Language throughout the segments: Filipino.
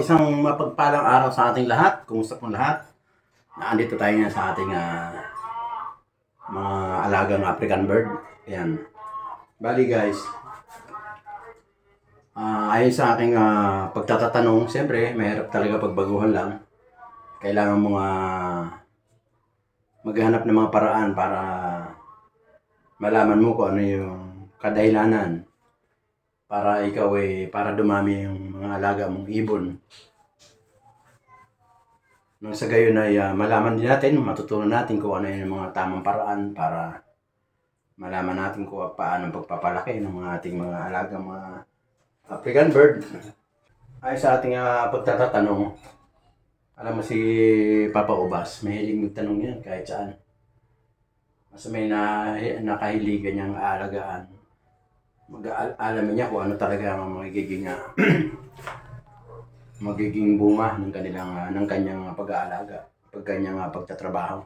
Isang mapagpalang araw sa ating lahat. Kumusta pong lahat? Naandito tayo nga sa ating mga alagang African bird. Ayan. Bali guys, ayon sa aking pagtatatanong, siyempre, mahirap talaga pagbaguhan lang. Kailangan mo maghanap ng mga paraan para malaman mo kung ano yung kadahilanan para ikaw para dumami yung mga alaga mong ibon. Nang sa gayon ay malaman din natin, matutunan natin kung ano yung mga tamang paraan para malaman natin kung paano pagpapalaki ng mga ating mga alaga, mga African bird. Ay sa ating pagtatatanong, alam mo si Papa Ubas, mahilig magtanong yan kahit saan. Mas may nakahiligan niyang aalagaan. Alaman niya kung ano talaga ang magiging bunga ng kanyang pag-aalaga, kanyang pagtatrabaho.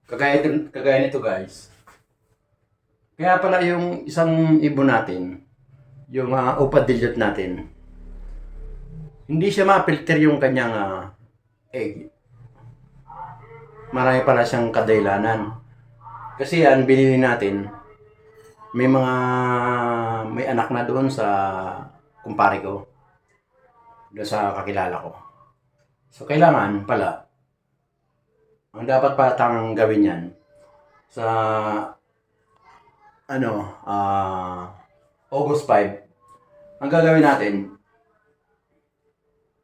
Kagaya nito guys. Kaya pala yung isang ibon natin, yung upadilot natin, hindi siya ma-filter yung kanyang egg. Marami pala siyang kadahilanan. Kasi yan, binili natin, may anak na doon sa kumpare ko, doon sa kakilala ko. So kailangan pala, ang dapat patang gawin yan sa August 5, ang gagawin natin,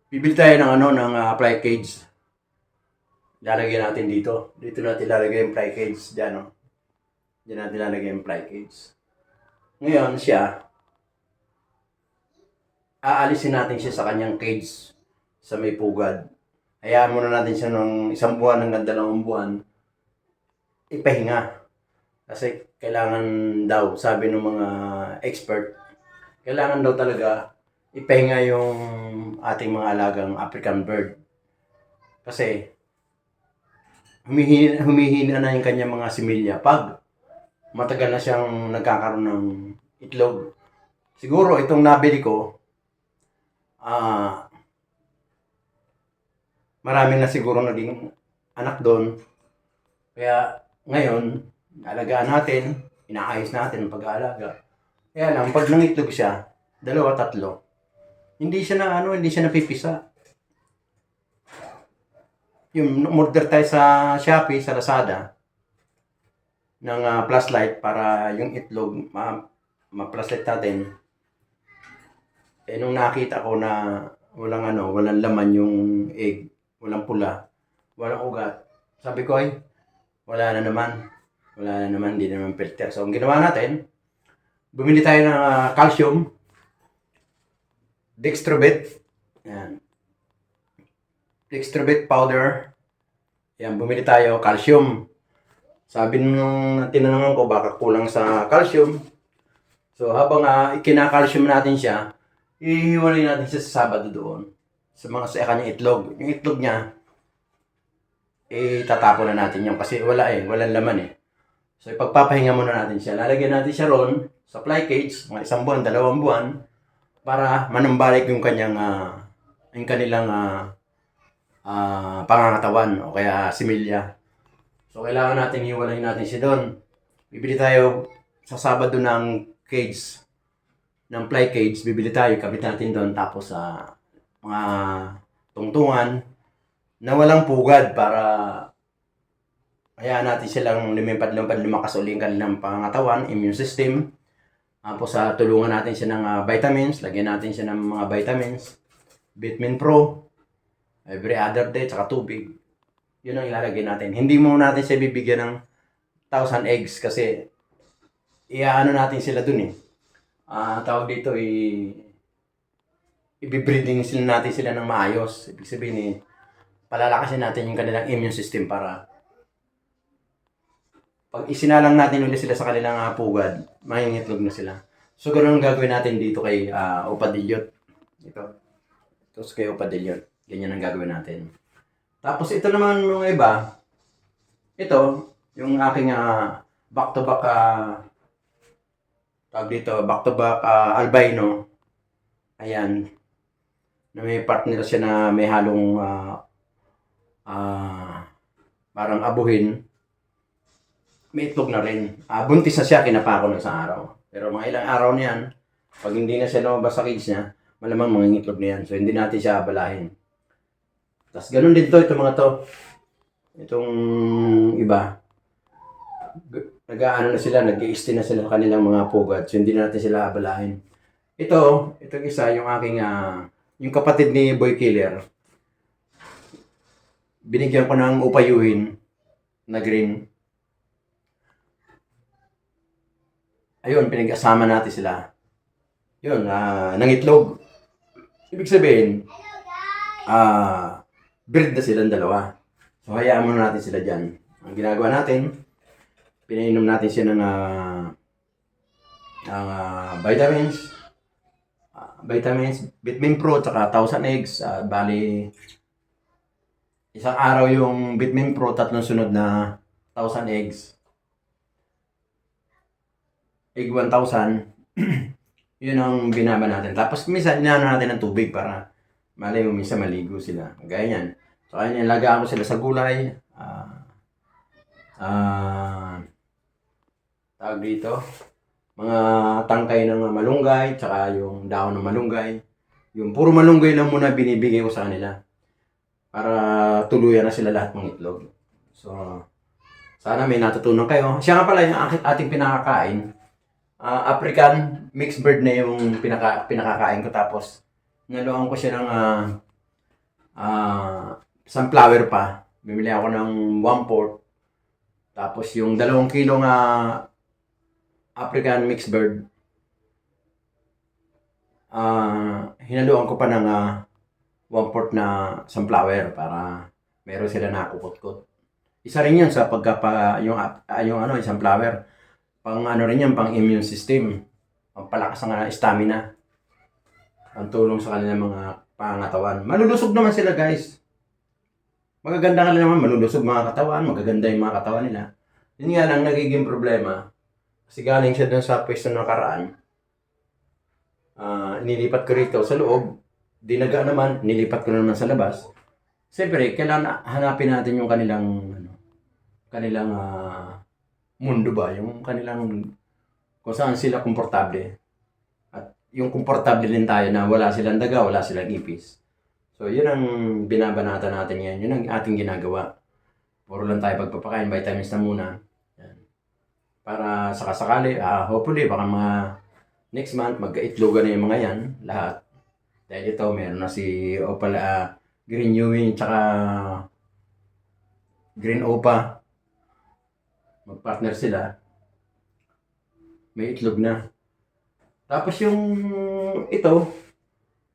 bibili tayo ng fly cage. Lalagyan natin dito. Dito natin lalagay yung fly cage. Diyan, no? Diyan natin lalagay yung fly cage. Ngayon siya, aalisin natin siya sa kanyang cage sa may pugad. Hayaan muna natin siya ng 1 buwan hanggang 2 buwan ipahinga. Kasi kailangan daw, sabi ng mga expert, kailangan daw talaga ipahinga yung ating mga alagang African bird. Kasi humihina na yung kanyang mga similya pag matagal na siyang nagkakaroon ng itlog. Siguro itong nabili ko, marami na siguro naging anak doon. Kaya ngayon, alagaan natin, inaayos natin ang pag-aalaga. Kaya lang, pag nangitlog siya, 2, 3, hindi siya napipisa. Yung order tayo sa Shopee, sa Lazada, ng flashlight para yung itlog ma-flashlight natin. Nung nakita ko na walang laman yung egg, walang pula, walang ugat, sabi ko wala na naman, hindi naman filter. So ang ginawa natin, bumili tayo ng calcium, Dextrobit, yan, Dextrobit powder. Yan, bumili tayo calcium. Sabi nung tinanungan ko baka kulang sa calcium. So habang kina-calcium natin siya, ihiwalay natin siya sa Sabado doon sa kanyang itlog. Yung itlog niya, tatapon na natin yun kasi walang laman . So ipagpapahinga muna natin siya. Lalagyan natin siya ron sa fly cage, mga 1 buwan, 2 buwan, para manumbalik yung kanilang pangangatawan o kaya similya. So kailangan natin hiwalayin natin siya doon. Bibili tayo sa Sabado ng cage, ng fly cage, bibili tayo, kabit natin doon, tapos mga tungtungan na walang pugad para hayaan natin silang lumakas ulit ang kanilang pangangatawan, immune system. Tapos tulungan natin siya ng vitamins, lagyan natin siya ng mga vitamins, Vitamin Pro, every other day, tsaka tubig. Yun ang ilalagay natin. Hindi mo natin siya bibigyan ng 1,000 eggs kasi iaano natin sila dun . Tawag dito, ibibreeding natin sila ng maayos. Ibig sabihin palalakasin natin yung kanilang immune system para pag isinalang natin ulit sila sa kanilang pugad, mangingitlog na sila. So ganoon ang gagawin natin dito kay Upadilot. Ito kay Upadilot. Ganyan ang gagawin natin. Tapos ito naman mga iba, ito yung aking back-to-back albino. Ayan. na may partner siya na may halong parang abuhin, may itlog na rin. Buntis na siya, kinapa ko ng isang araw. Pero mga ilang araw na yan, pag hindi na siya lumabas sa cage niya, malamang mga itlog na yan. So, hindi natin siya abalahin. Tapos, ganun din to, itong mga to. Itong iba, nag-aano na sila, nag-i-stay na sila sa kanilang mga pugad. So, hindi na natin sila abalahin. Itong isa, yung aking, yung kapatid ni Boy Killer, binigyan ko ng upayuhin na green. Ayun, pinag-asama natin sila. Yun, nangitlog. Ibig sabihin, breed na silang dalawa. So, hayaan muna natin sila dyan. Ang ginagawa natin, pinainom natin siya ng vitamins, Vitamin Pro, tsaka 1,000 eggs. Bali, isang araw yung Vitamin Pro, 3 sunod na 1,000 eggs. Egg 1,000. Yun ang binaba natin. Tapos minsan inaano natin ng tubig para malay mo minsan maligo sila. Gaya yan. So kaya nilagaan ko sila sa gulay. Tawag dito. Mga tangkay ng malunggay, tsaka yung dahon ng malunggay. Yung puro malunggay lang muna binibigay ko sa kanila. Para tuluyan na sila lahat ng itlog. So, sana may natutunan kayo. Siya nga pala yung ating pinakakain. African mixed bird na yung pinakakain ko, tapos naluhan ko siya ng sunflower pa. Bumili ako ng 1/4. Tapos yung 2 kilong African mixed bird, hinaluan ko pa ng 1/4 na sunflower para meron sila nakukutkot. Isa rin yun sa yung sunflower. Pang ano rin yan, pang immune system. Pang palakas ng stamina. Ang tulong sa kanilang mga pangatawan. Malulusog naman sila, guys. Magaganda ka naman, malulusog mga katawan, magaganda yung mga katawan nila. Yun nga lang nagiging problema. Kasi galing siya dun sa pwesto na nakaraan. Nilipat ko rito sa loob. Dinaga naman, nilipat ko naman sa labas. Siyempre, kailangan hanapin natin yung kanilang mundo ba, yung kanilang kung saan sila komportable. At yung komportable din tayo na wala silang daga, wala silang ipis. So, yun ang binabanata natin yan. Yun ang ating ginagawa. Puro lang tayo pagpapakain, vitamins na muna. Yan. Para sakasakali, hopefully, baka mga next month, magka-itlogan na yung mga yan, lahat. Dahil ito, meron na si Green Ewing, tsaka Green Opa. Magpartner sila, may itlog na. Tapos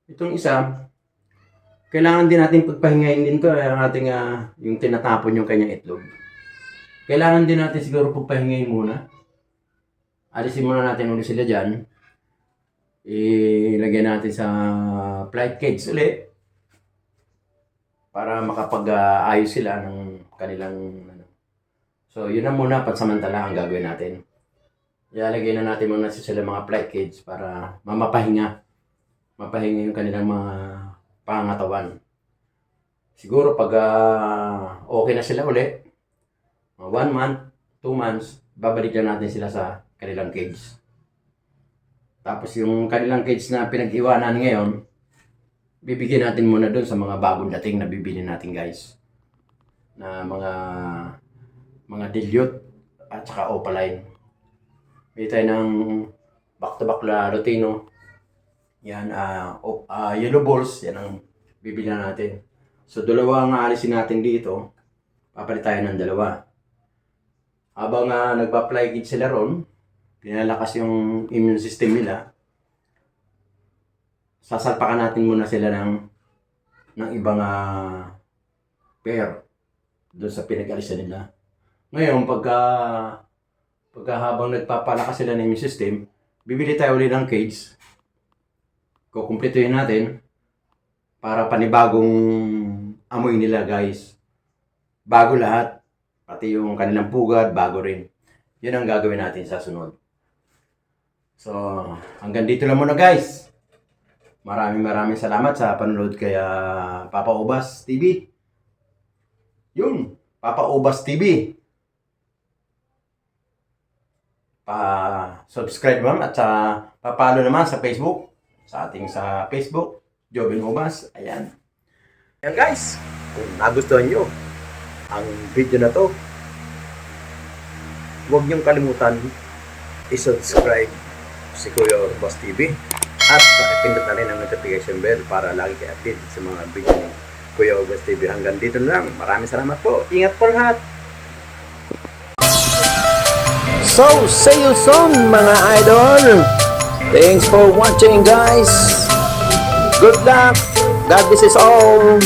itong isa, kailangan din natin pagpahingayin din to, ang ating yung tinatapon yung kanyang itlog. Kailangan din natin siguro pagpahingayin muna. Alisin muna natin ulit sila dyan. Ilagay natin sa flight cage ulit para makapag-ayos sila ng kanilang So, yun na muna, pansamantala ang gagawin natin. Ilalagay na natin muna sila mga flight cage para mapahinga. Mapahinga yung kanilang mga pangatawan. Siguro pag okay na sila uli, 1 month, 2 months, babalik na natin sila sa kanilang cage. Tapos yung kanilang cage na pinag-iwanan ngayon, bibigyan natin muna doon sa mga bagong dating na bibili natin, guys. Na mga dilute at saka opaline. Bili tayo ng back-to-back na Rutino. Yan, yellow balls, yan ang bibili natin. So, 2 ang aalisin natin dito. Papalit tayo ng 2. Habang nagpa-fly kit sila ron, pinalakas yung immune system nila, sasalpakan natin muna sila ng ibang pair doon sa pinag-alisan nila. Ngayon, pagka habang nagpapalakas sila ng immune system, bibili tayo ulit ng cage. Kukumpletuhin natin para panibagong amoy nila, guys. Bago lahat. Pati yung kanilang pugad, bago rin. Yun ang gagawin natin sa sunod. So, hanggang dito lang muna, guys. Maraming salamat sa panonood kay Papa Ubas TV. Yun, Papa Ubas TV. Pa-subscribe naman at pa-follow naman sa Facebook. Sa Facebook, Jovin Ubas. Ayan. Ayan guys, kung nagustuhan nyo ang video na to, huwag niyong kalimutan i-subscribe si Kuya Ubas TV at pakipindot na rin ang notification bell para lagi kayo update sa mga video ni Kuya Ubas TV. Hanggang dito na lang. Maraming salamat po. Ingat po lahat. So, see you soon mga idol. Thanks for watching guys. Good luck. God bless us all.